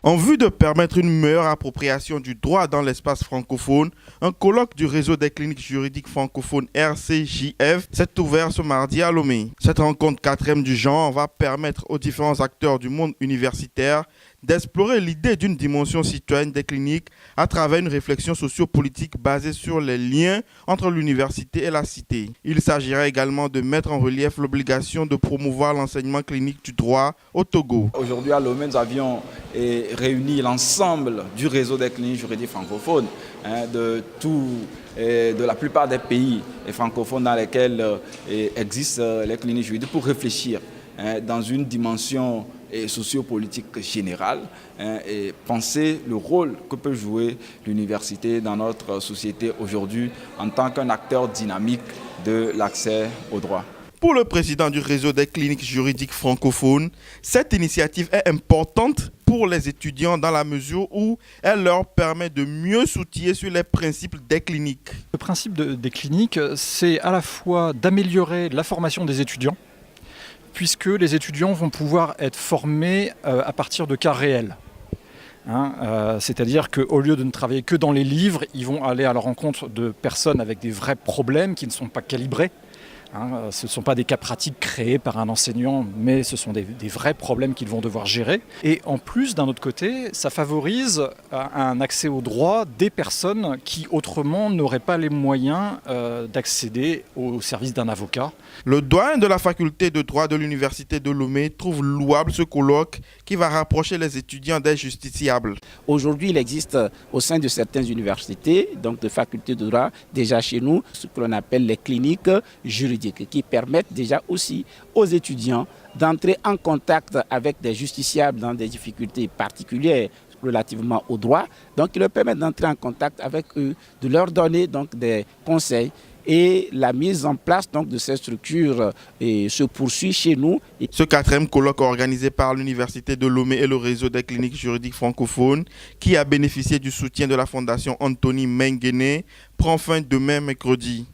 En vue de permettre une meilleure appropriation du droit dans l'espace francophone, un colloque du réseau des cliniques juridiques francophones RCJF s'est ouvert ce mardi à Lomé. Cette rencontre 4e du genre va permettre aux différents acteurs du monde universitaire d'explorer l'idée d'une dimension citoyenne des cliniques à travers une réflexion sociopolitique basée sur les liens entre l'université et la cité. Il s'agira également de mettre en relief l'obligation de promouvoir l'enseignement clinique du droit au Togo. Aujourd'hui à Lomé, nous avions réuni l'ensemble du réseau des cliniques juridiques francophones de la plupart des pays francophones dans lesquels existent les cliniques juridiques pour réfléchir dans une dimension sociopolitique générale et penser le rôle que peut jouer l'université dans notre société aujourd'hui en tant qu'un acteur dynamique de l'accès au droit. Pour le président du réseau des cliniques juridiques francophones, cette initiative est importante pour les étudiants dans la mesure où elle leur permet de mieux s'outiller sur les principes des cliniques. Le principe des cliniques, c'est à la fois d'améliorer la formation des étudiants, puisque les étudiants vont pouvoir être formés à partir de cas réels. C'est-à-dire qu'au lieu de ne travailler que dans les livres, ils vont aller à la rencontre de personnes avec des vrais problèmes qui ne sont pas calibrés. Ce ne sont pas des cas pratiques créés par un enseignant, mais ce sont des vrais problèmes qu'ils vont devoir gérer. Et en plus, d'un autre côté, ça favorise un accès au droit des personnes qui autrement n'auraient pas les moyens d'accéder au service d'un avocat. Le doyen de la faculté de droit de l'université de Lomé trouve louable ce colloque qui va rapprocher les étudiants des justiciables. Aujourd'hui, il existe au sein de certaines universités, donc de facultés de droit, déjà chez nous, ce que l'on appelle les cliniques juridiques, qui permettent déjà aussi aux étudiants d'entrer en contact avec des justiciables dans des difficultés particulières relativement au droit. Donc, ils leur permettent d'entrer en contact avec eux, de leur donner donc des conseils. Et la mise en place donc, de ces structures se poursuit chez nous. Ce 4e colloque organisé par l'Université de Lomé et le réseau des cliniques juridiques francophones, qui a bénéficié du soutien de la Fondation Anthony Mengene, prend fin demain mercredi.